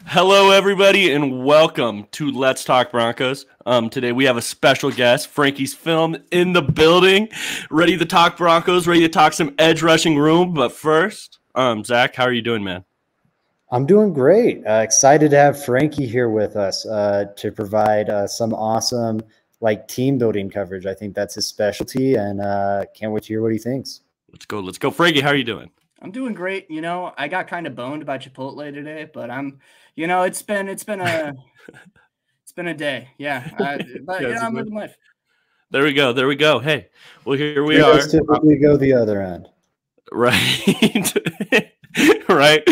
Hello, everybody, and welcome to Let's Talk Broncos. Today we have a special guest, Frankie's Film, in the building, ready to talk Broncos, ready to talk some edge rushing room. But first, Zach, how are you doing, man? I'm doing great. Excited to have Frankie here with us to provide some awesome team building coverage. I think that's his specialty, and can't wait to hear what he thinks. Let's go, Frankie. How are you doing? I'm doing great. I got kind of boned by Chipotle today, but it's been a day. Yeah. But I'm living life. There we go. Hey, well, here we are. Typically go the other end. Right. Right.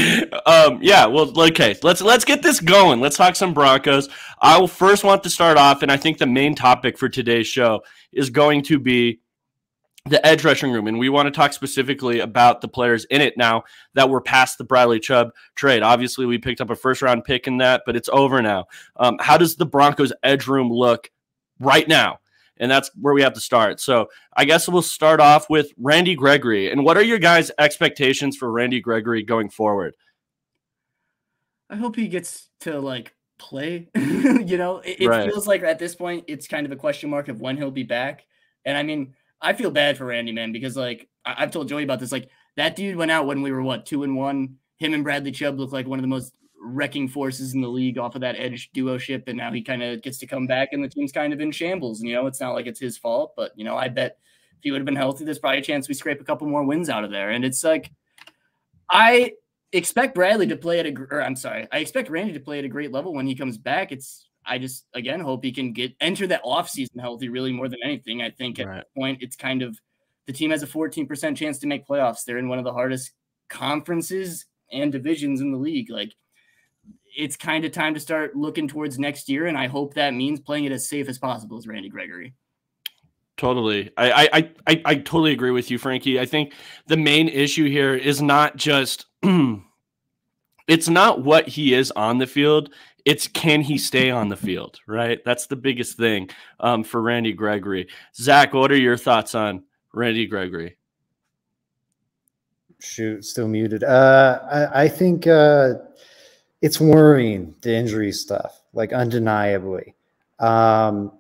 Yeah. Well, okay. Let's get this going. Let's talk some Broncos. I will first want to start off, and I think the main topic for today's show is going to be the edge rushing room, and we want to talk specifically about the players in it now that we're past the Bradley Chubb trade. Obviously, we picked up a first-round pick in that, but it's over now. How does the Broncos edge room look right now? And that's where we have to start. So I guess we'll start off with Randy Gregory. And what are your guys' expectations for Randy Gregory going forward? I hope he gets to play. It feels like at this point it's kind of a question mark of when he'll be back. And I mean, I feel bad for Randy, man, because I've told Joey about this. That dude went out when we were 2-1. Him and Bradley Chubb look like one of the most wrecking forces in the league off of that edge duo ship, and now he kind of gets to come back and the team's kind of in shambles. And it's not like it's his fault, but I bet if he would have been healthy, there's probably a chance we scrape a couple more wins out of there. And it's I expect Randy to play at a great level when he comes back. I just, again, hope he can enter that offseason healthy really more than anything. I think at that point, it's kind of the team has a 14% chance to make playoffs. They're in one of the hardest conferences and divisions in the league. It's kind of time to start looking towards next year, and I hope that means playing it as safe as possible as Randy Gregory. Totally. I totally agree with you, Frankie. I think the main issue here is not just it's not what he is on the field. It's can he stay on the field, right? That's the biggest thing for Randy Gregory. Zach, what are your thoughts on Randy Gregory? Shoot, still muted. I think it's worrying, the injury stuff, undeniably. Again,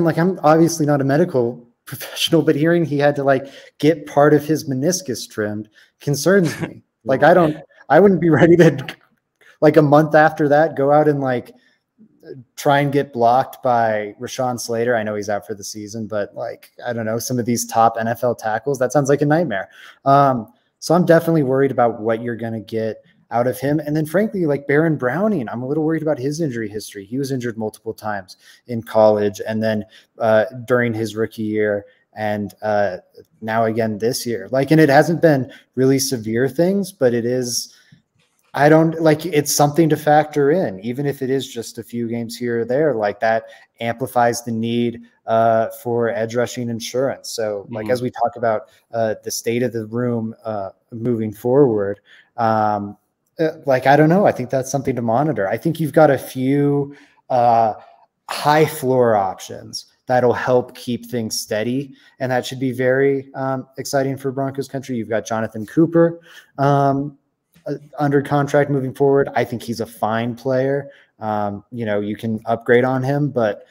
I'm obviously not a medical professional, but hearing he had to get part of his meniscus trimmed concerns me. I wouldn't be ready to a month after that go out and try and get blocked by Rashawn Slater. I know he's out for the season, but I don't know, some of these top NFL tackles, that sounds like a nightmare. So I'm definitely worried about what you're going to get out of him. And then frankly, Baron Browning, I'm a little worried about his injury history. He was injured multiple times in college and then during his rookie year and now again this year. And it hasn't been really severe things, but it is, it's something to factor in, even if it is just a few games here or there, that amplifies the need for edge rushing insurance. So as we talk about the state of the room moving forward, I don't know. I think that's something to monitor. I think you've got a few high floor options that'll help keep things steady, and that should be very exciting for Broncos country. You've got Jonathan Cooper under contract moving forward. I think he's a fine player. You can upgrade on him, but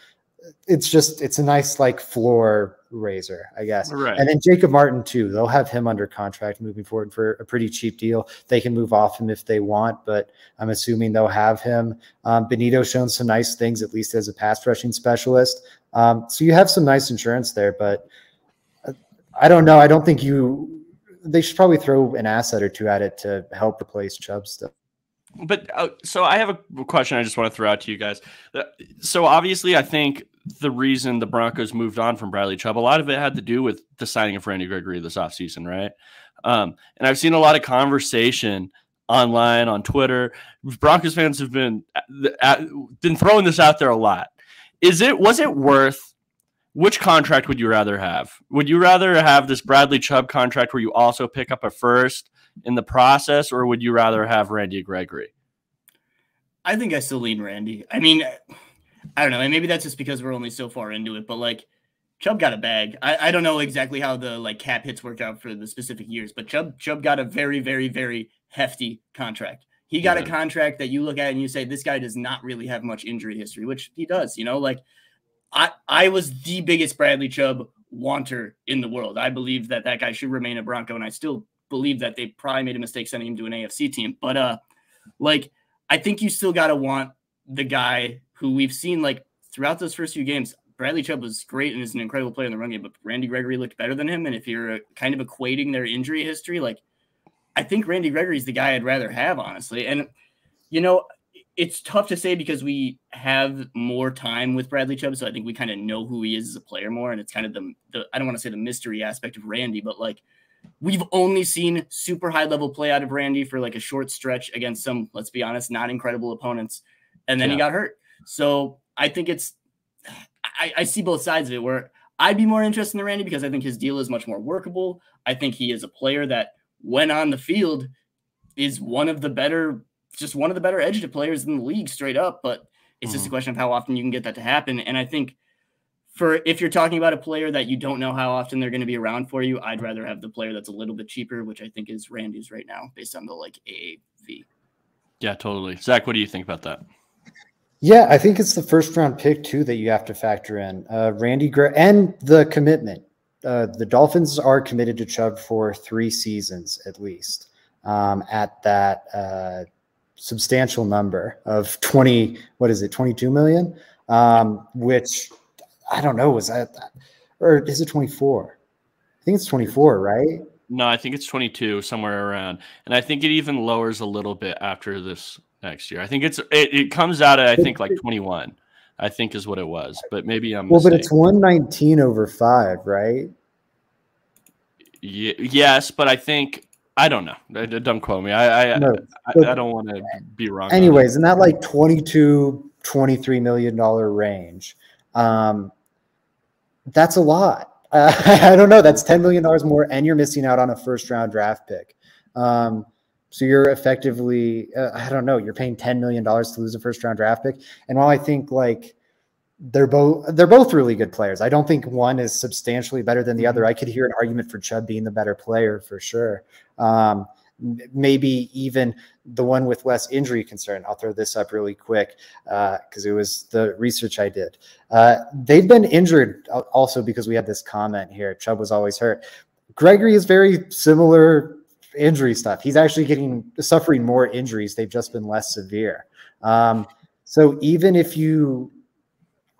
it's a nice floor raiser, I guess. Right. And then Jacob Martin too. They'll have him under contract moving forward for a pretty cheap deal. They can move off him if they want, but I'm assuming they'll have him. Benito's shown some nice things, at least as a pass rushing specialist. So you have some nice insurance there, but I don't know. I don't think they should probably throw an asset or two at it to help replace Chubb stuff. But so I have a question I just want to throw out to you guys. So obviously, I think the reason the Broncos moved on from Bradley Chubb, a lot of it had to do with the signing of Randy Gregory this offseason, right? And I've seen a lot of conversation online, on Twitter. Broncos fans have been throwing this out there a lot. Was it worth? Which contract would you rather have? Would you rather have this Bradley Chubb contract where you also pick up a first in the process, or would you rather have Randy Gregory? I think I still lean Randy. I mean, I don't know. And maybe that's just because we're only so far into it, but Chubb got a bag. I don't know exactly how the cap hits work out for the specific years, but Chubb got a very, very, very hefty contract. He got a contract that you look at and you say, this guy does not really have much injury history, which he does, you know, like I was the biggest Bradley Chubb wanter in the world. I believe that guy should remain a Bronco. And I still believe that they probably made a mistake sending him to an AFC team. But like, I think you still got to want the guy who we've seen like throughout those first few games. Bradley Chubb was great and is an incredible player in the run game, but Randy Gregory looked better than him. And if you're kind of equating their injury history, like, I think Randy Gregory is the guy I'd rather have, honestly. And, you know, it's tough to say because we have more time with Bradley Chubb. So I think we kind of know who he is as a player more. And it's kind of the I don't want to say the mystery aspect of Randy, but like we've only seen super high level play out of Randy for like a short stretch against some, let's be honest, not incredible opponents. And then he got hurt. So I think I see both sides of it where I'd be more interested in Randy because I think his deal is much more workable. I think he is a player that when on the field is one of the better edge players in the league straight up, but it's just a question of how often you can get that to happen. And I think if you're talking about a player that you don't know how often they're going to be around for you, I'd rather have the player that's a little bit cheaper, which I think is Randy's right now based on the like AAV. Yeah, totally. Zach, what do you think about that? Yeah, I think it's the first round pick too that you have to factor in. Randy and the commitment. The Dolphins are committed to Chubb for 3 seasons at least at that substantial number of 22 million, which I don't know, was that, or is it 24? I think it's 24, right? No, I think it's 22, somewhere around. And I think it even lowers a little bit after this next year. I think it comes out at, I think, like 21, I think is what it was. But maybe I'm mistaken. But it's 119 over 5, right? Yes, but I think I don't know. Don't quote me. I don't want to be wrong. Anyways, in that like 22, $23 million range, that's a lot. I don't know. That's $10 million more, and you're missing out on a first-round draft pick. So you're effectively, I don't know, you're paying $10 million to lose a first-round draft pick. And while I think like they're both really good players, I don't think one is substantially better than the other. I could hear an argument for Chubb being the better player for sure. Maybe even the one with less injury concern. I'll throw this up really quick because it was the research I did. They've been injured also because we had this comment here. Chubb was always hurt. Gregory is very similar injury stuff. He's actually suffering more injuries. They've just been less severe. So even if you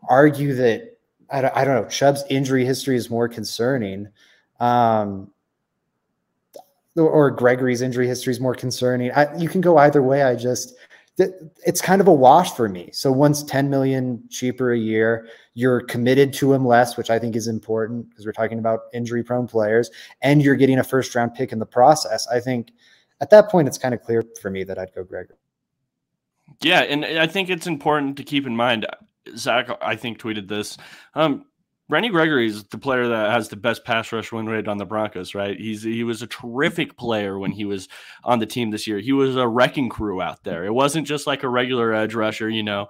argue that, I don't know, Chubb's injury history is more concerning, or Gregory's injury history is more concerning. You can go either way. It's kind of a wash for me. So one's 10 million cheaper a year. You're committed to him less, which I think is important because we're talking about injury prone players, and you're getting a first round pick in the process. I think at that point, it's kind of clear for me that I'd go Gregory. Yeah. And I think it's important to keep in mind, Zach, I think, tweeted this. Randy Gregory is the player that has the best pass rush win rate on the Broncos, right? He was a terrific player when he was on the team this year. He was a wrecking crew out there. It wasn't just like a regular edge rusher, you know.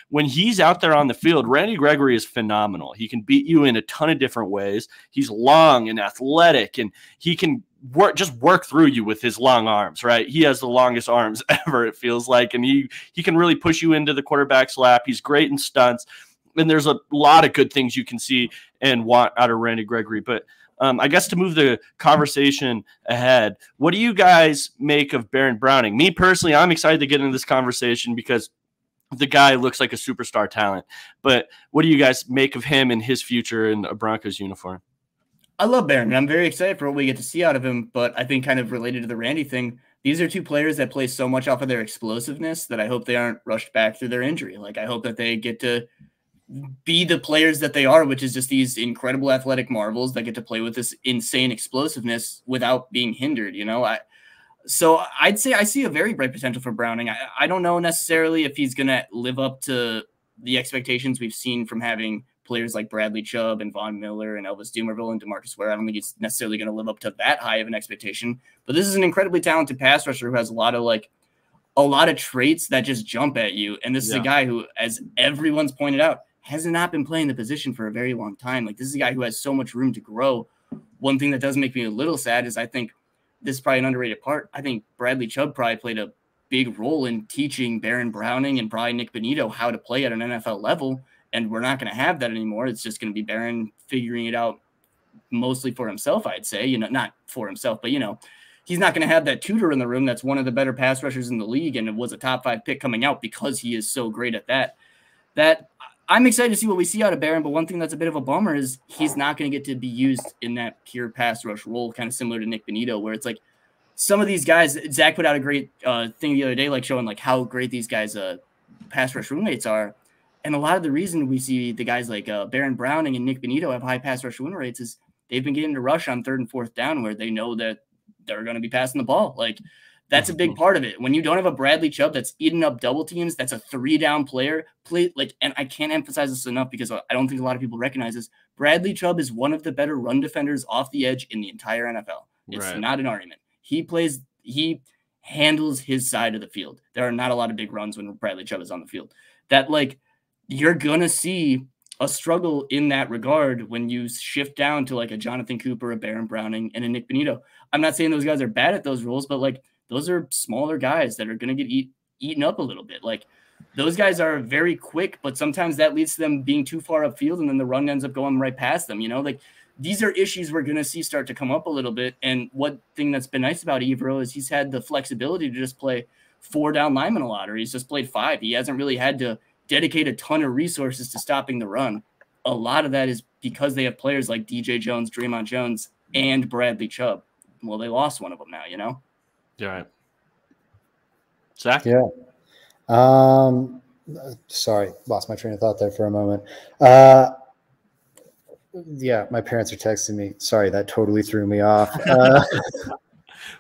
When he's out there on the field, Randy Gregory is phenomenal. He can beat you in a ton of different ways. He's long and athletic, and he can work through you with his long arms, right? He has the longest arms ever, it feels like, and he can really push you into the quarterback's lap. He's great in stunts. And there's a lot of good things you can see and want out of Randy Gregory. But I guess to move the conversation ahead, what do you guys make of Baron Browning? Me personally, I'm excited to get into this conversation because the guy looks like a superstar talent. But what do you guys make of him and his future in a Broncos uniform? I love Baron. I'm very excited for what we get to see out of him. But I think kind of related to the Randy thing, these are two players that play so much off of their explosiveness that I hope they aren't rushed back through their injury. Like, I hope that they get to be the players that they are, which is just these incredible athletic marvels that get to play with this insane explosiveness without being hindered, you know? So I'd say I see a very bright potential for Browning. I don't know necessarily if he's going to live up to the expectations we've seen from having players like Bradley Chubb and Von Miller and Elvis Dumervil and DeMarcus Ware. I don't think he's necessarily going to live up to that high of an expectation, but this is an incredibly talented pass rusher who has a lot of traits that just jump at you. And this is a guy who, as everyone's pointed out, has not been playing the position for a very long time. Like, this is a guy who has so much room to grow. One thing that does make me a little sad is I think this is probably an underrated part. I think Bradley Chubb probably played a big role in teaching Baron Browning and probably Nick Bonitto how to play at an NFL level. And we're not going to have that anymore. It's just going to be Baron figuring it out mostly for himself, I'd say, you know, not for himself, but, you know, he's not going to have that tutor in the room that's one of the better pass rushers in the league and it was a top 5 pick coming out because he is so great at that. That I'm excited to see what we see out of Baron, but one thing that's a bit of a bummer is he's not going to get to be used in that pure pass rush role, kind of similar to Nick Bonitto, where it's like some of these guys, Zach put out a great thing the other day, like showing like how great these guys' pass rush roommates are. And a lot of the reason we see the guys like Baron Browning and Nick Bonitto have high pass rush win rates is they've been getting to rush on 3rd and 4th down where they know that they're going to be passing the ball. Like that's a big part of it. When you don't have a Bradley Chubb that's eating up double teams, that's a 3-down player. And I can't emphasize this enough because I don't think a lot of people recognize this. Bradley Chubb is one of the better run defenders off the edge in the entire NFL. It's not an argument. He handles his side of the field. There are not a lot of big runs when Bradley Chubb is on the field. That like you're going to see a struggle in that regard when you shift down to like a Jonathan Cooper, a Baron Browning, and a Nick Bonitto. I'm not saying those guys are bad at those roles, but like those are smaller guys that are going to get eaten up a little bit. Like those guys are very quick, but sometimes that leads to them being too far upfield and then the run ends up going right past them. You know, like these are issues we're going to see start to come up a little bit. And one thing that's been nice about Evero is he's had the flexibility to just play 4-down linemen a lot, or he's just played 5. He hasn't really had to dedicate a ton of resources to stopping the run. A lot of that is because they have players like DJ Jones, Draymond Jones, and Bradley Chubb. Well, they lost one of them now, you know? Yeah. Right. Zach? Yeah. Sorry, lost my train of thought there for a moment. Yeah, my parents are texting me. Sorry, that totally threw me off.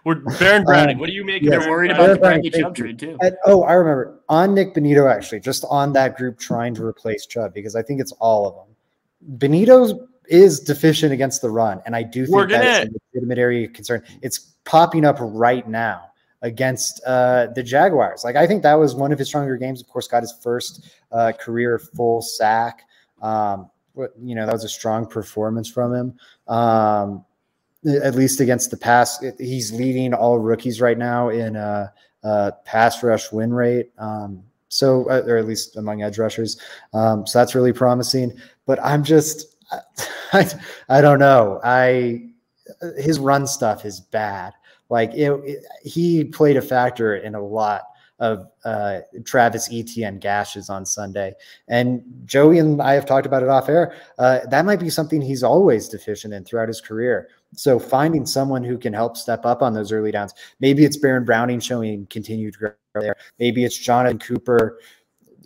We're Baron Browning. What do you make? Yes, they're worried about the Bradley Chubb trade too. I remember on Nick Bonitto, actually, just on that group trying to replace Chubb, because I think it's all of them. Bonitto is deficient against the run, and I do think that's a legitimate area of concern. It's popping up right now against the Jaguars. Like I think that was one of his stronger games. Of course, got his first career full sack. You know, that was a strong performance from him. At least against the pass, he's leading all rookies right now in pass rush win rate. Or at least among edge rushers. So that's really promising. But I'm just, I don't know. His run stuff is bad. Like he played a factor in a lot of Travis Etienne gashes on Sunday. And Joey and I have talked about it off air. That might be something he's always deficient in throughout his career. So finding someone who can help step up on those early downs, maybe it's Baron Browning showing continued growth there. Maybe it's Jonathan Cooper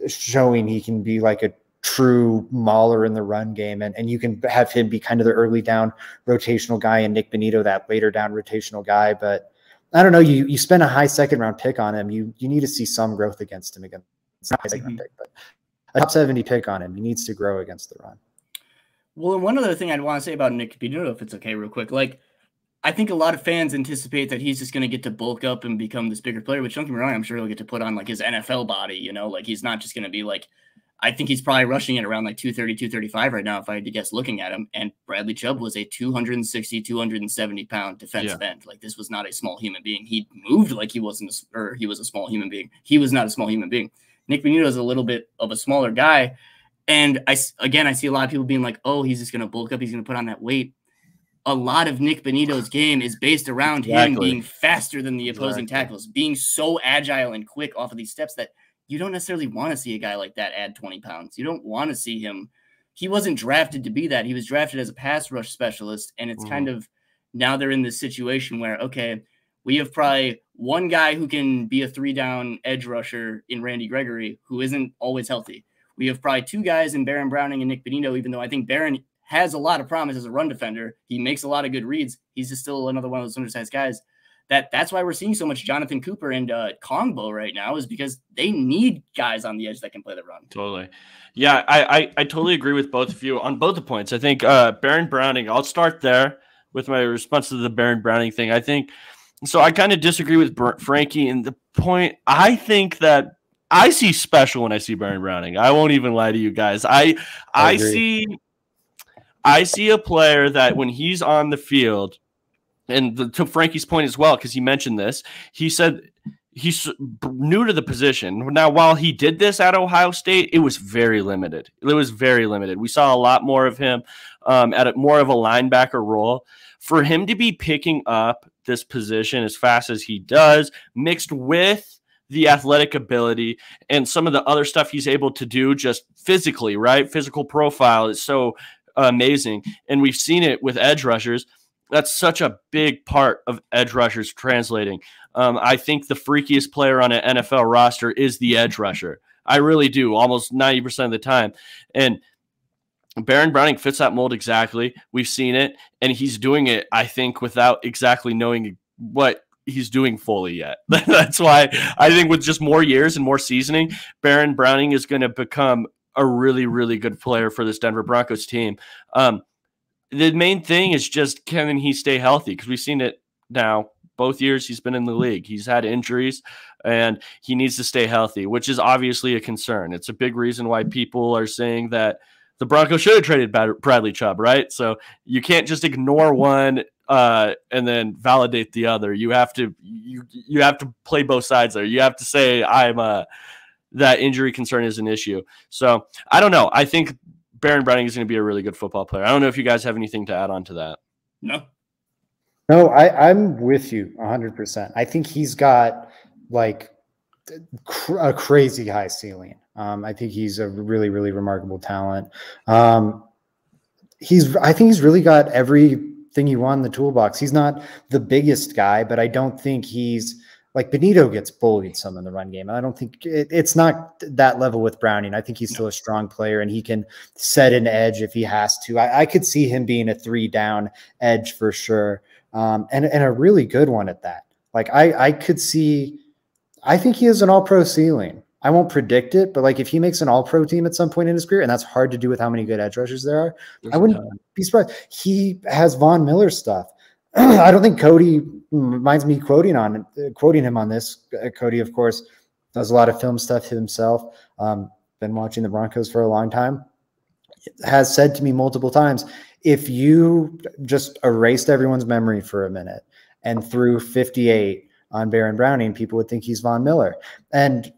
showing he can be like a true mauler in the run game. And you can have him be kind of the early down rotational guy and Nick Bonitto, that later down rotational guy. But I don't know. You spend a high 2nd round pick on him. You need to see some growth against him again. It's not a 2nd round pick, but a top 70 pick on him. He needs to grow against the run. Well, and one other thing I'd want to say about Nick Bonitto, if it's okay, real quick, like I think a lot of fans anticipate that he's just going to get to bulk up and become this bigger player. Which don't get me wrong, I'm sure he'll get to put on like his NFL body. You know, like he's not just going to be like. I think he's probably rushing at around like 230, 235 right now, if I had to guess looking at him. And Bradley Chubb was a 260, 270 pound defensive end. Like this was not a small human being. He moved like he wasn't, or he was a small human being. He was not a small human being. Nick Bonitto is a little bit of a smaller guy. And I see a lot of people being like, oh, he's just going to bulk up. He's going to put on that weight. A lot of Nick Bonitto's game is based around him being faster than the opposing tackles, being so agile and quick off of these steps that you don't necessarily want to see a guy like that add 20 pounds. You don't want to see him. He wasn't drafted to be that. He was drafted as a pass rush specialist. And it's kind of now they're in this situation where, okay, we have probably one guy who can be a 3-down edge rusher in Randy Gregory, who isn't always healthy. We have probably 2 guys in Baron Browning and Nick Bonitto, even though I think Baron has a lot of promise as a run defender. He makes a lot of good reads. He's just still another one of those undersized guys. That's why we're seeing so much Jonathan Cooper and Kongbo right now, is because they need guys on the edge that can play the run. Totally. Yeah, I totally agree with both of you on both the points. I think Baron Browning, I'll start there with my response to the Baron Browning thing. I think, so I kind of disagree with Frankie in the point. I think that I see special when I see Baron Browning. I won't even lie to you guys. I see a player that when he's on the field, and to Frankie's point as well, because he mentioned this, he said he's new to the position. Now, while he did this at Ohio State, it was very limited. It was very limited. We saw a lot more of him at more of a linebacker role. For him to be picking up this position as fast as he does, mixed with the athletic ability and some of the other stuff he's able to do just physically, right? Physical profile is so amazing. And we've seen it with edge rushers. That's such a big part of edge rushers translating. I think the freakiest player on an NFL roster is the edge rusher. I really do, almost 90% of the time. And Baron Browning fits that mold exactly. We've seen it, and he's doing it, I think, without exactly knowing what he's doing fully yet. That's why I think with just more years and more seasoning, Baron Browning is going to become a really, really good player for this Denver Broncos team. The main thing is just, can he stay healthy? Because we've seen it now. Both years he's been in the league, he's had injuries, and he needs to stay healthy, which is obviously a concern. It's a big reason why people are saying that the Broncos should have traded Bradley Chubb, right? So you can't just ignore one and then validate the other. You have to you have to play both sides there. You have to say that injury concern is an issue. So I don't know. I think Baron Browning is going to be a really good football player. I don't know if you guys have anything to add on to that. No, I'm with you 100%. I think he's got like a crazy high ceiling. I think he's a really, really remarkable talent. I think he's really got everything you want in the toolbox. He's not the biggest guy, but I don't think he's like Benito gets bullied some in the run game. I don't think it's not that level with Browning. I think he's still a strong player, and he can set an edge if he has to. I could see him being a 3-down edge for sure. And a really good one at that. Like I could see, I think he has an all-pro ceiling. I won't predict it, but like if he makes an all-pro team at some point in his career, and that's hard to do with how many good edge rushers there are, I wouldn't be surprised. He has Von Miller stuff. I don't think Cody reminds me quoting him on this. Cody, of course, does a lot of film stuff himself. Been watching the Broncos for a long time. Has said to me multiple times, if you just erased everyone's memory for a minute and threw 58 on Baron Browning, people would think he's Von Miller. And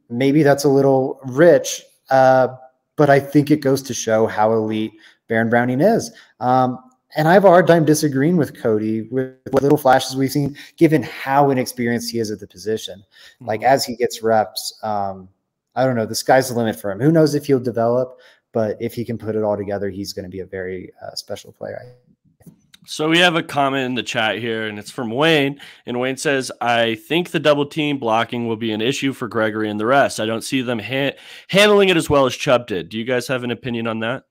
maybe that's a little rich, but I think it goes to show how elite Baron Browning is. And I have a hard time disagreeing with Cody with what little flashes we've seen, given how inexperienced he is at the position. Like as he gets reps, I don't know, the sky's the limit for him. Who knows if he'll develop? But if he can put it all together, he's going to be a very special player. So we have a comment in the chat here, and it's from Wayne. And Wayne says, I think the double team blocking will be an issue for Gregory and the rest. I don't see them handling it as well as Chubb did. Do you guys have an opinion on that?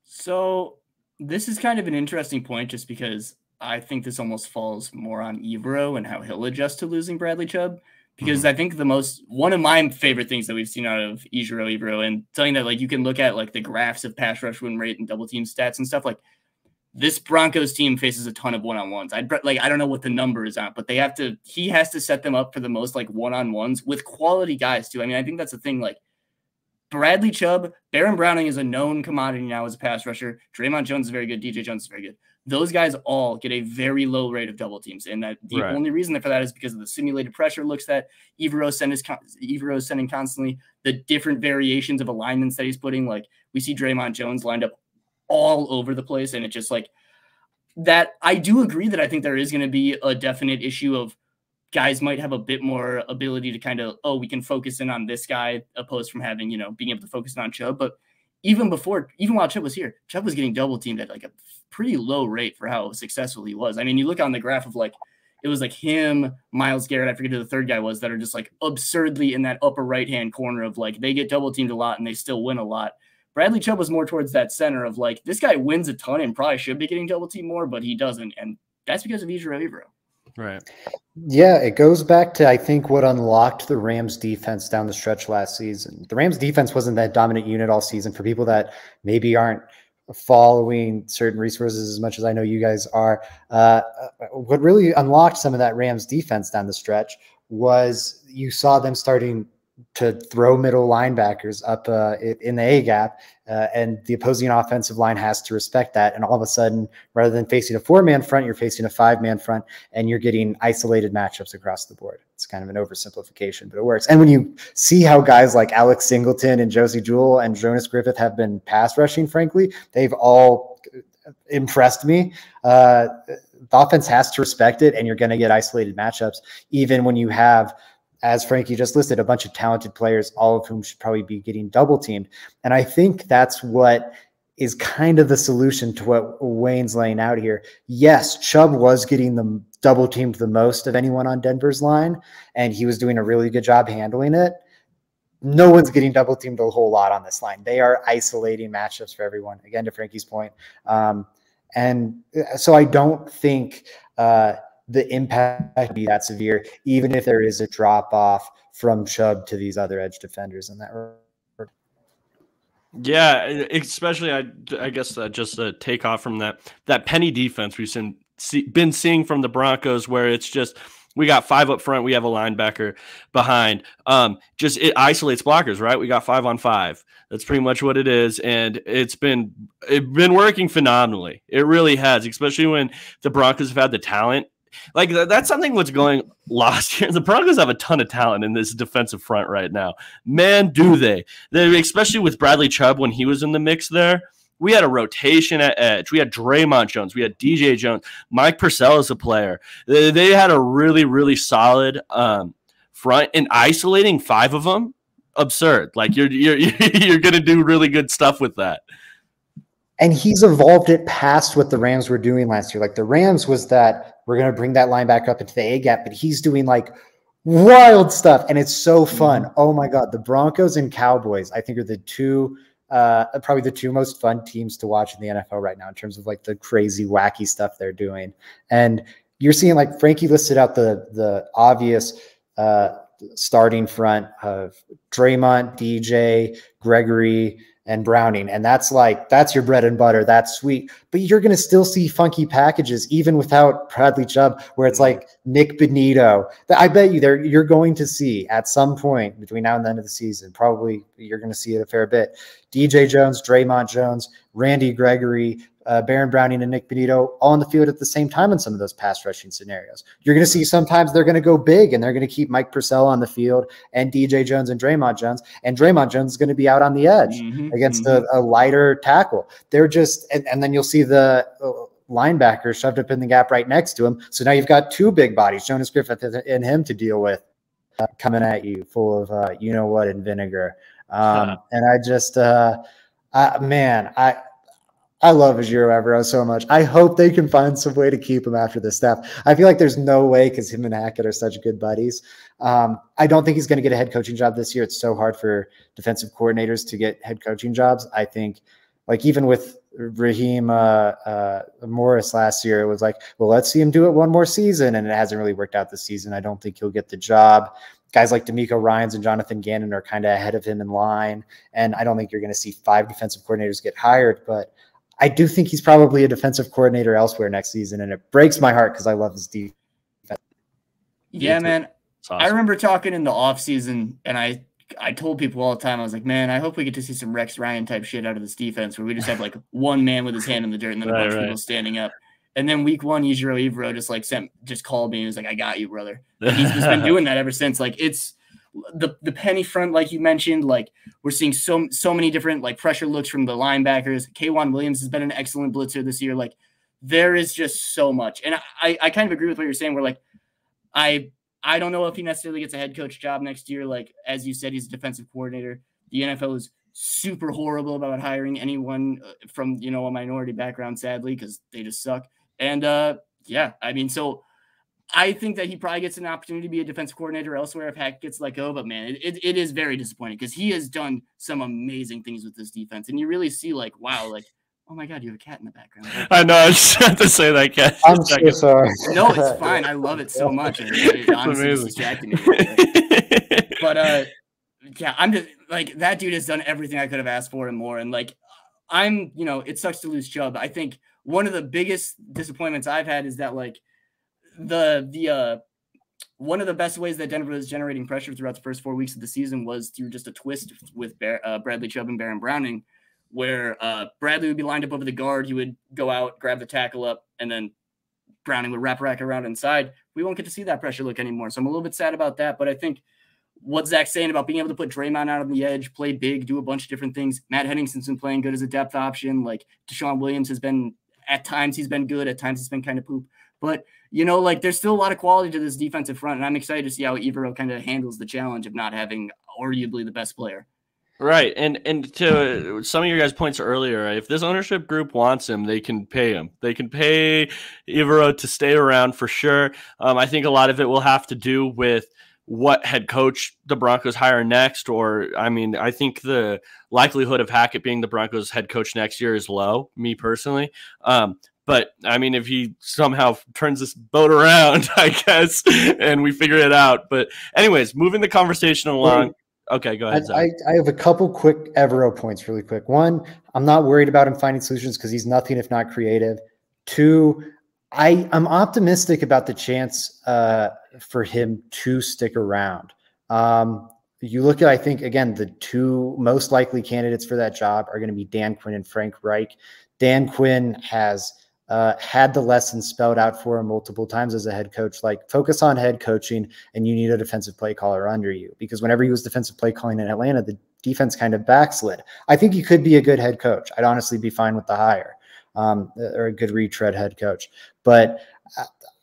So this is kind of an interesting point just because I think this almost falls more on Evero and how he'll adjust to losing Bradley Chubb. Because I think one of my favorite things that we've seen out of Evero, and telling that like you can look at like the graphs of pass rush win rate and double team stats and stuff, like this Broncos team faces a ton of one-on-ones. I don't know what the number is on, but he has to set them up for the most like one-on-ones with quality guys too. I mean, I think that's the thing. Like Bradley Chubb, Baron Browning is a known commodity now as a pass rusher. Draymond Jones is very good. DJ Jones is very good. Those guys all get a very low rate of double teams. And that the only reason for that is because of the simulated pressure looks that Evero is sending constantly, the different variations of alignments that he's putting. Like we see Draymond Jones lined up all over the place. And it just like that. I do agree that I think there is going to be a definite issue of guys might have a bit more ability to kind of, we can focus in on this guy opposed from having, being able to focus on Chubb. But even while Chubb was here, Chubb was getting double teamed at like a pretty low rate for how successful he was. I mean, you look on the graph of like, it was like him, Myles Garrett, I forget who the third guy was, that are just like absurdly in that upper right-hand corner of like, they get double teamed a lot and they still win a lot. Bradley Chubb was more towards that center of like, this guy wins a ton and probably should be getting double teamed more, but he doesn't. And that's because of Evero. Right. Yeah, it goes back to, I think, what unlocked the Rams defense down the stretch last season. The Rams defense wasn't that dominant unit all season. For people that maybe aren't following certain resources as much as I know you guys are, what really unlocked some of that Rams defense down the stretch was you saw them starting to throw middle linebackers up in the A gap, and the opposing offensive line has to respect that. And all of a sudden, rather than facing a 4-man front, you're facing a 5-man front, and you're getting isolated matchups across the board. It's kind of an oversimplification, but it works. And when you see how guys like Alex Singleton and Josie Jewell and Jonas Griffith have been pass rushing, frankly, they've all impressed me. The offense has to respect it, and you're going to get isolated matchups, even when you have, as Frankie just listed, a bunch of talented players, all of whom should probably be getting double teamed. And I think that's what is kind of the solution to what Wayne's laying out here. Yes, Chubb was getting them double teamed the most of anyone on Denver's line, and he was doing a really good job handling it. No one's getting double teamed a whole lot on this line. They are isolating matchups for everyone, again, to Frankie's point. And so I don't think the impact would be that severe, even if there is a drop off from Chubb to these other edge defenders in that regard. Yeah, especially I guess just a take off from that penny defense we've been seeing from the Broncos, where it's just, we got 5 up front, we have a linebacker behind. Just it isolates blockers, right? We got 5 on 5. That's pretty much what it is, and it's been working phenomenally. It really has, especially when the Broncos have had the talent. Like, that's something what's going lost here. The Broncos have a ton of talent in this defensive front right now. Man, do they. Especially with Bradley Chubb when he was in the mix there. We had a rotation at edge. We had Draymond Jones. We had DJ Jones. Mike Purcell is a player. They had a really, really solid front, and isolating 5 of them, absurd. Like, you're going to do really good stuff with that. And he's evolved it past what the Rams were doing last year. Like, the Rams was that we're going to bring that linebacker up into the A gap, but he's doing like wild stuff, and it's so fun. Oh my God. The Broncos and Cowboys, I think, are the two, probably the 2 most fun teams to watch in the NFL right now in terms of like the crazy, wacky stuff they're doing. And you're seeing, like Frankie listed out the obvious starting front of Draymond, DJ, Gregory, and Browning. And that's your bread and butter. That's sweet. But you're going to still see funky packages, even without Bradley Chubb, where it's like Nick Benito. I bet you're going to see at some point between now and the end of the season, probably you're going to see it a fair bit. DJ Jones, Draymond Jones, Randy Gregory, Baron Browning, and Nick Benito all on the field at the same time in some of those pass rushing scenarios. You're going to see sometimes they're going to go big, and they're going to keep Mike Purcell on the field and DJ Jones and Draymond Jones is going to be out on the edge against a lighter tackle. They're just, and then you'll see the linebacker shoved up in the gap right next to him. So now you've got 2 big bodies, Jonas Griffith and him, to deal with coming at you full of you-know-what and vinegar. And I just, I love Ejiro Evero so much. I hope they can find some way to keep him after this step. I feel like there's no way, because him and Hackett are such good buddies. I don't think he's going to get a head coaching job this year. It's so hard for defensive coordinators to get head coaching jobs. I think, like, even with Raheem Morris last year, it was like, well, let's see him do it one more season, and it hasn't really worked out this season. I don't think he'll get the job. Guys like D'Amico Ryans and Jonathan Gannon are kind of ahead of him in line, and I don't think you're going to see 5 defensive coordinators get hired, but I do think he's probably a defensive coordinator elsewhere next season, and it breaks my heart because I love his defense. Yeah, man. Awesome. I remember talking in the offseason, and I told people all the time, I was like, man, I hope we get to see some Rex Ryan type shit out of this defense where we just have like one man with his hand in the dirt and then a bunch of people standing up. And then week 1, Ejiro Evero just called me and was like, I got you, brother. And he's just been doing that ever since. Like, it's the penny front, like you mentioned, like we're seeing so many different like pressure looks from the linebackers. K'Wan Williams has been an excellent blitzer this year. Like, there is just so much. And I kind of agree with what you're saying, where like I don't know if he necessarily gets a head coach job next year. Like, as you said, he's a defensive coordinator. The NFL is super horrible about hiring anyone from, a minority background, sadly, because they just suck. And yeah, I mean, so I think that he probably gets an opportunity to be a defensive coordinator elsewhere if Hack gets let go. But man, it is very disappointing because he has done some amazing things with this defense. And you really see like, wow, like, oh my God, you have a cat in the background. I know. I just had to say that, cat. I'm so sorry. No, it's fine. I love it so much. It honestly just distracted me. But yeah, I'm just like, that dude has done everything I could have asked for and more. And like, it sucks to lose Chubb. I think one of the biggest disappointments I've had is that like the one of the best ways that Denver was generating pressure throughout the first 4 weeks of the season was through just a twist with Bradley Chubb and Baron Browning, where Bradley would be lined up over the guard. He would go out, grab the tackle up, and then Browning would wrap around inside. We won't get to see that pressure look anymore. So I'm a little bit sad about that. But I think what Zach's saying about being able to put Draymond out on the edge, play big, do a bunch of different things. Matt Henningsen's been playing good as a depth option. Like Deshaun Williams has been, at times he's been good. At times he's been kind of poop. But, you know, like there's still a lot of quality to this defensive front. And I'm excited to see how Evero kind of handles the challenge of not having arguably the best player. Right. And to some of your guys' points earlier, if this ownership group wants him, they can pay him. They can pay Evero to stay around for sure. I think a lot of it will have to do with what head coach the Broncos hire next. Or, I mean, I think the likelihood of Hackett being the Broncos head coach next year is low, me personally. But, I mean, if he somehow turns this boat around, I guess, and we figure it out. But anyways, moving the conversation along. Okay, go ahead, Zach. I have a couple quick Evero points really quick. One, I'm not worried about him finding solutions because he's nothing if not creative. Two, I'm optimistic about the chance for him to stick around. You look at, I think, again, the two most likely candidates for that job are going to be Dan Quinn and Frank Reich. Dan Quinn has had the lessons spelled out for him multiple times as a head coach, like focus on head coaching and you need a defensive play caller under you, because whenever he was defensive play calling in Atlanta, the defense kind of backslid. I think he could be a good head coach. I'd honestly be fine with the hire, or a good retread head coach, but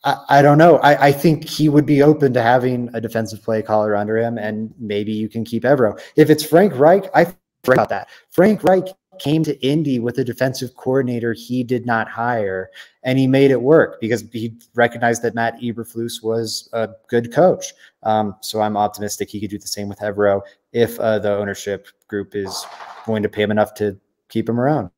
I don't know. I think he would be open to having a defensive play caller under him, and maybe you can keep Evero. If it's Frank Reich, I forgot about that. Frank Reich came to Indy with a defensive coordinator he did not hire, and he made it work because he recognized that Matt Eberflus was a good coach. So I'm optimistic he could do the same with Evero if the ownership group is going to pay him enough to keep him around.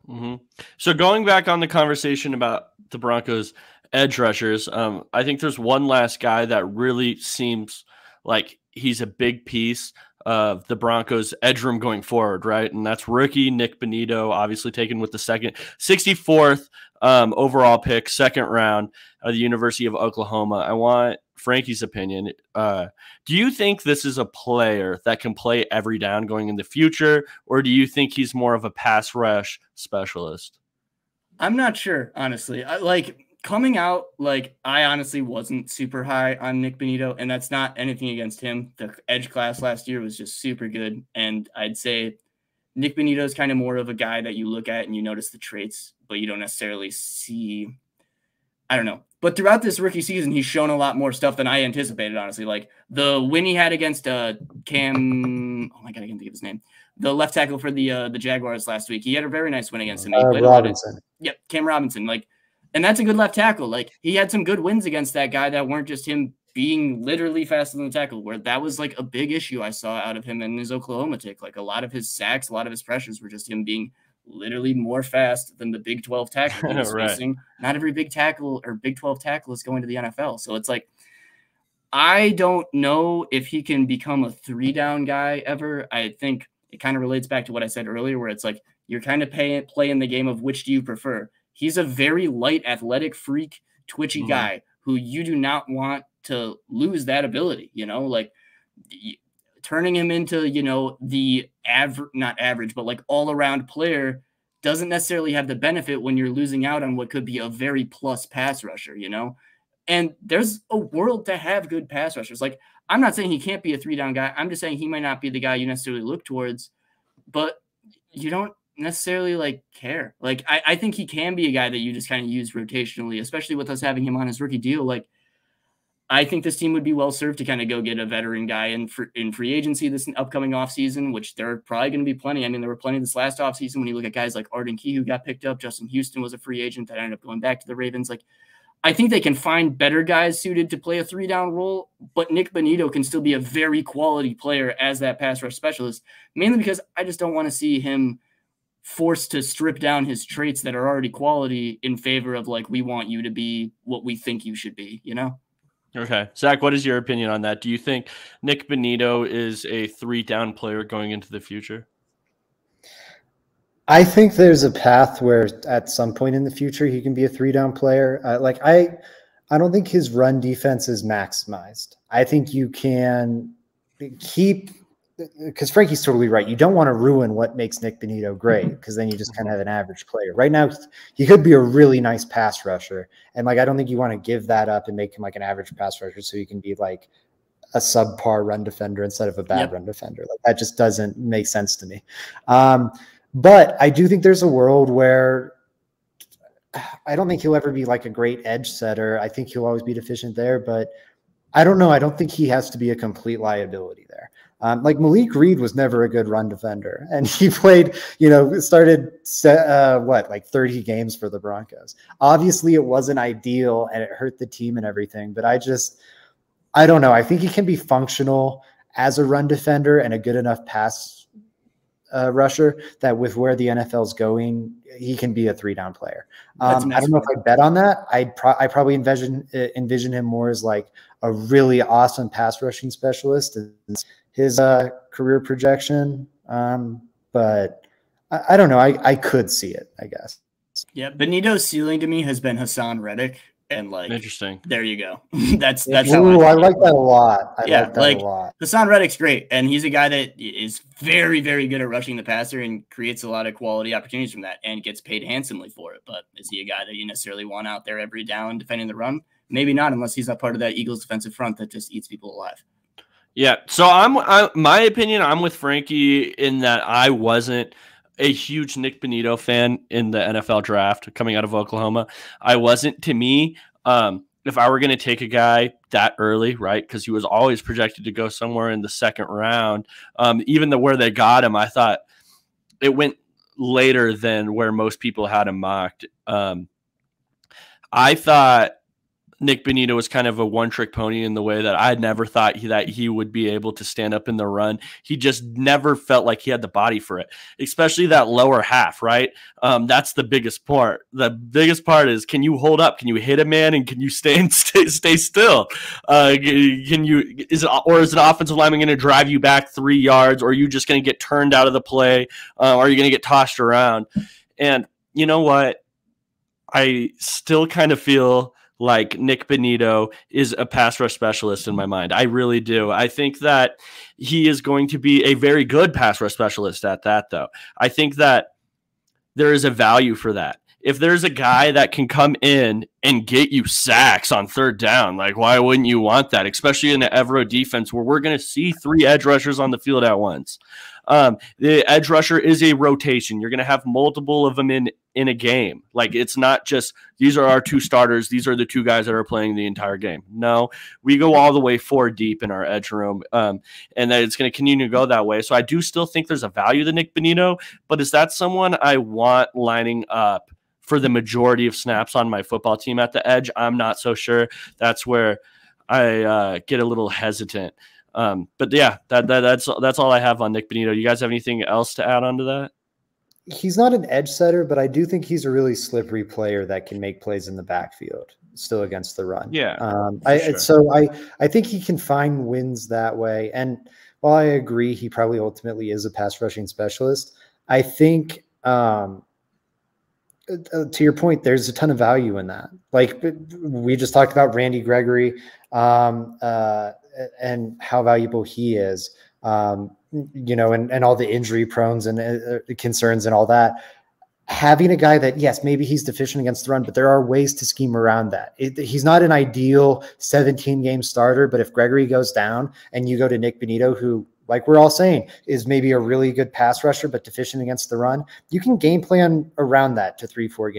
Mm-hmm. So going back on the conversation about the Broncos edge rushers, I think there's one last guy that really seems like he's a big piece of the Broncos edge room going forward, right? And that's rookie Nick Bonitto, obviously taken with the 64th overall pick, second round of the University of Oklahoma. I want Frankie's opinion. Do you think this is a player that can play every down going in the future, or do you think he's more of a pass rush specialist? I'm not sure, honestly. Coming out, I honestly wasn't super high on Nick Bonitto, and that's not anything against him. The edge class last year was just super good, and I'd say Nick Bonitto is kind of more of a guy that you look at and you notice the traits, but you don't necessarily see, I don't know. But throughout this rookie season, he's shown a lot more stuff than I anticipated, honestly. Like the win he had against Cam, oh my God, I can't think of his name. The left tackle for the Jaguars last week. He had a very nice win against him. He played Robinson. Yep, Cam Robinson. And that's a good left tackle. He had some good wins against that guy that weren't just him being literally faster than the tackle, where that was a big issue I saw out of him in his Oklahoma take. A lot of his sacks, a lot of his pressures were just him being literally more fast than the Big 12 tackle he was facing. Not every big tackle or Big 12 tackle is going to the NFL. So it's I don't know if he can become a 3-down guy ever. I think it kind of relates back to what I said earlier, where it's you're kind of playing the game of which do you prefer. He's a very light, athletic freak, twitchy guy who you do not want to lose that ability, turning him into, the not average, but all around player doesn't necessarily have the benefit when you're losing out on what could be a very plus pass rusher, and there's a world to have good pass rushers. I'm not saying he can't be a 3-down guy. I'm just saying he might not be the guy you necessarily look towards, but you don't necessarily care. I think he can be a guy that you just kind of use rotationally, especially with us having him on his rookie deal. I think this team would be well served to kind of go get a veteran guy in free agency this upcoming offseason, which there are probably going to be plenty. I mean, there were plenty this last offseason when you look at guys like Arden Key, who got picked up. Justin Houston was a free agent that ended up going back to the Ravens. I think they can find better guys suited to play a 3-down role, but Nick Bonitto can still be a very quality player as that pass rush specialist, mainly because I just don't want to see him forced to strip down his traits that are already quality in favor of we want you to be what we think you should be, Okay. Zach, what is your opinion on that? Do you think Nick Bonitto is a 3-down player going into the future? I think there's a path where at some point in the future he can be a 3-down player. I don't think his run defense is maximized. I think you can keep, because Frankie's totally right. You don't want to ruin what makes Nick Bonitto great, because then you just kind of have an average player. Right now, he could be a really nice pass rusher. And like, I don't think you want to give that up and make him like an average pass rusher so you can be like a subpar run defender instead of a bad run defender. Like, that just doesn't make sense to me. But I do think there's a world where I don't think he'll ever be like a great edge setter. I think he'll always be deficient there, but I don't know. I don't think he has to be a complete liability there. Like Malik Reed was never a good run defender, and he played, started like 30 games for the Broncos. Obviously it wasn't ideal and it hurt the team and everything, but I don't know. I think he can be functional as a run defender and a good enough pass rusher that with where the NFL's going, he can be a 3-down player. I don't know if I'd bet on that. I probably envision him more as like a really awesome pass rushing specialist, his career projection. But I don't know. I could see it, I guess. Yeah, Bonitto's ceiling to me has been Hassan Reddick. And like, interesting. There you go. that's how I like that a lot. I like that a lot. Hassan Reddick's great, and he's a guy that is very, very good at rushing the passer and creates a lot of quality opportunities from that, and gets paid handsomely for it. But is he a guy that you necessarily want out there every down defending the run? Maybe not, unless he's not part of that Eagles defensive front that just eats people alive. Yeah. So my opinion, I'm with Frankie in that I wasn't a huge Nick Bonitto fan in the NFL draft coming out of Oklahoma. I wasn't. To me, if I were going to take a guy that early, right, because he was always projected to go somewhere in the second round, even where they got him, I thought it went later than where most people had him mocked. I thought Nick Bonitto was kind of a one-trick pony in the way that I had never thought that he would be able to stand up in the run. He just never felt like he had the body for it, especially that lower half, right? That's the biggest part. The biggest part is, can you hold up? Can you hit a man, and can you stay still? Is an offensive lineman going to drive you back 3 yards, or are you just going to get turned out of the play? Are you going to get tossed around? And you know what? I still kind of feel like Nick Bonitto is a pass rush specialist in my mind. I really do. I think that he is going to be a very good pass rush specialist at that, though. I think that there is a value for that. If there's a guy that can come in and get you sacks on third down, like, why wouldn't you want that? Especially in the Evero defense where we're going to see 3 edge rushers on the field at once. The edge rusher is a rotation. You're going to have multiple of them in a game. Like, it's not just, these are our 2 starters. These are the 2 guys that are playing the entire game. No, we go all the way 4 deep in our edge room. And that it's going to continue to go that way. So I do still think there's a value to Nick Bonitto, but is that someone I want lining up for the majority of snaps on my football team at the edge? I'm not so sure. That's where I get a little hesitant. But yeah, that's all I have on Nick Bonitto. You guys have anything else to add on to that? He's not an edge setter, but I do think he's a really slippery player that can make plays in the backfield still against the run. Yeah. So I think he can find wins that way. And while I agree he probably ultimately is a pass rushing specialist, I think to your point, there's a ton of value in that. Like, we just talked about Randy Gregory and how valuable he is, and all the injury prones and concerns and all that. Having a guy that, yes, maybe he's deficient against the run, but there are ways to scheme around that. He's not an ideal 17-game starter, but if Gregory goes down and you go to Nick Bonitto, who, like we're all saying, is maybe a really good pass rusher but deficient against the run, you can game plan around that to 3-4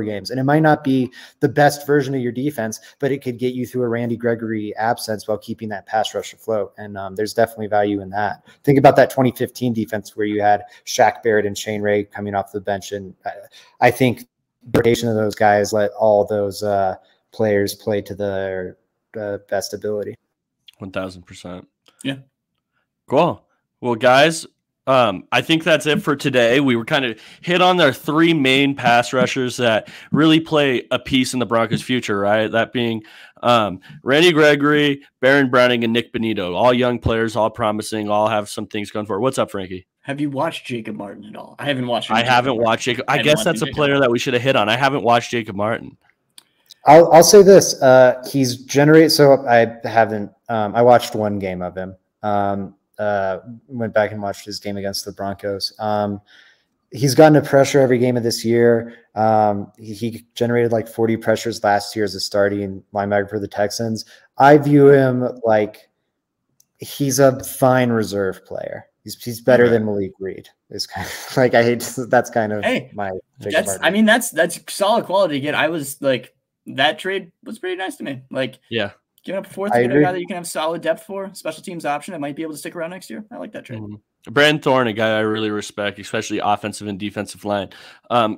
games. And it might not be the best version of your defense, but it could get you through a Randy Gregory absence while keeping that pass rush afloat. And there's definitely value in that. Think about that 2015 defense where you had Shaq Barrett and Shane Ray coming off the bench. And I think the rotation of those guys let all those players play to their best ability. 1,000%. Yeah. Cool. Well, guys, I think that's it for today. We were kind of hit on their 3 main pass rushers that really play a piece in the Broncos' future, right? That being Randy Gregory, Baron Browning, and Nick Bonitto. All young players, all promising, all have some things going for it. What's up, Frankie? Have you watched Jacob Martin at all? I haven't watched him. I haven't watched Jacob. I guess that's a player that we should have hit on. I haven't watched Jacob Martin. I'll say this. He's generated. So I haven't. I watched one game of him. Went back and watched his game against the Broncos. He's gotten a pressure every game of this year. He generated like 40 pressures last year as a starting linebacker for the Texans. I view him like he's a fine reserve player. He's better than Malik Reed. It's kind of like that's kind of my. That's solid quality. Again, I was like that trade was pretty nice to me. Like giving up a fourth to get a guy that you can have solid depth for, special teams option that might be able to stick around next year. I like that trade. Brandon Thorne, a guy I really respect, especially offensive and defensive line,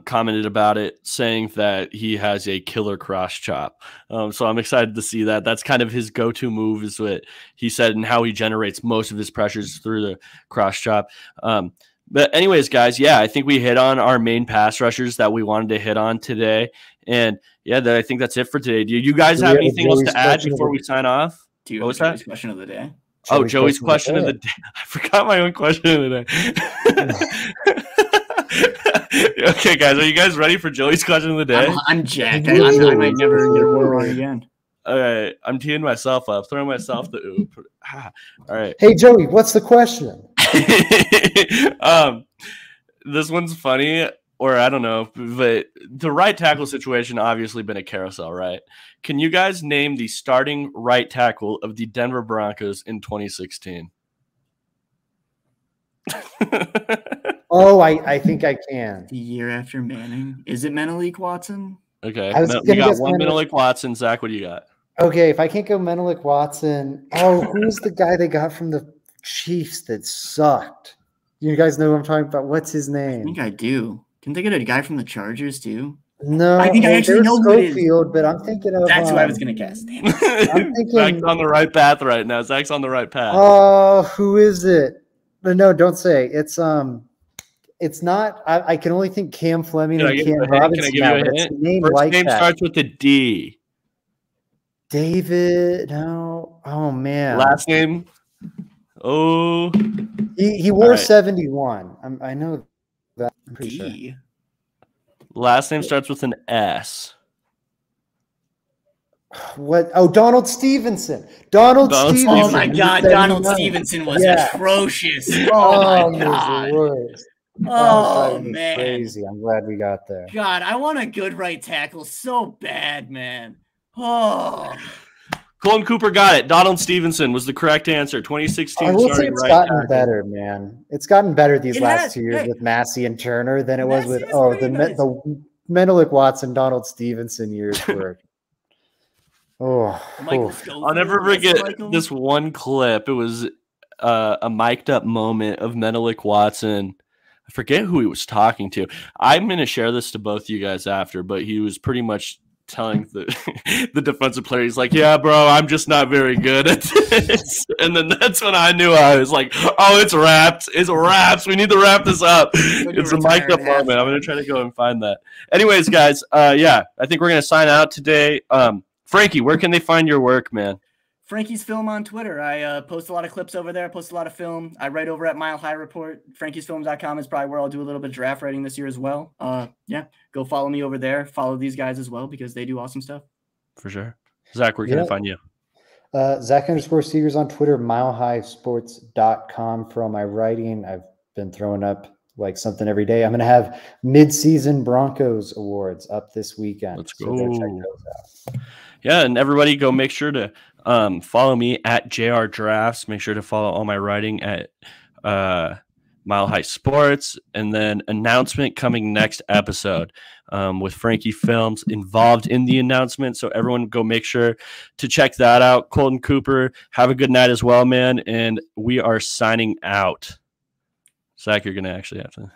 commented about it, saying that he has a killer cross chop. So I'm excited to see that. That's kind of his go-to move, is what he said, and how he generates most of his pressures through the cross chop. But anyways, guys, I think we hit on our main pass rushers that we wanted to hit on today. And I think that's it for today. Do you guys have anything else to add before we sign off? Do you have Joey's question of the day? Joey's question of the day. I forgot my own question of the day. Okay, guys, are you guys ready for Joey's question of the day? I'm jacked. I might never get one wrong again. All right, I'm teeing myself up, throwing myself the oop. All right. Hey, Joey, what's the question? This one's funny, or I don't know, but the right tackle situation obviously been a carousel, right? Can you guys name the starting right tackle of the Denver Broncos in 2016? I think I can. The year after Manning. Is it Menelik Watson? Okay. We got one Menelik Watson. Zach, what do you got? Okay, if I can't go Menelik Watson, who's the guy they got from the Chiefs that sucked? You guys know who I'm talking about? What's his name? I think I do. Didn't they get a guy from the Chargers too? No, I think I actually know who it is. But I'm thinking of that's who I was gonna guess. I'm thinking Zach's on the right path right now. Zach's on the right path. Oh, who is it? No, don't say it's not. I can only think Cam Fleming and Cam Robinson. Can I give you a hint? First name starts with a D. David. No. Oh man. Last name. Oh. He wore 71. I know that. I'm pretty sure. Last name starts with an S. What? Oh, Donald Stevenson. Donald Stevenson. Oh my God, Donald Stevenson was atrocious. Oh my God. Oh man, crazy. I'm glad we got there. God, I want a good right tackle so bad, man. Oh. Colton Cooper got it. Donald Stevenson was the correct answer. 2016. I will say it's gotten better, man. It's gotten better these last 2 years with Massey and Turner than it was with the Menelik Watson, Donald Stevenson years were. I'll never forget this one clip. It was a mic'd up moment of Menelik Watson. I forget who he was talking to. I'm going to share this to both of you guys after, but he was pretty much telling the defensive player, he's like, yeah, bro, I'm just not very good at this. And then that's when I knew. I was like, oh, it's wrapped. It's wraps. We need to wrap this up. It's a mic'd up moment. I'm going to try to go and find that. Anyways, guys, I think we're going to sign out today. Frankie, where can they find your work, man? Frankie's Film on Twitter. I post a lot of clips over there. I post a lot of film. I write over at Mile High Report. FrankiesFilms.com is probably where I'll do a little bit of draft writing this year as well. Go follow me over there. Follow these guys as well because they do awesome stuff. For sure. Zach, where can I find you? Zach_Seegers on Twitter, milehighsports.com for all my writing. I've been throwing up like something every day. I'm going to have mid-season Broncos awards up this weekend. Let's go. So check those out. Yeah, and everybody go make sure to follow me at JR Drafts. Make sure to follow all my writing at Mile High Sports. And then announcement coming next episode with Frankie Films involved in the announcement. So everyone go make sure to check that out. Colton Cooper, have a good night as well, man. And we are signing out. Zach, you're going to actually have to.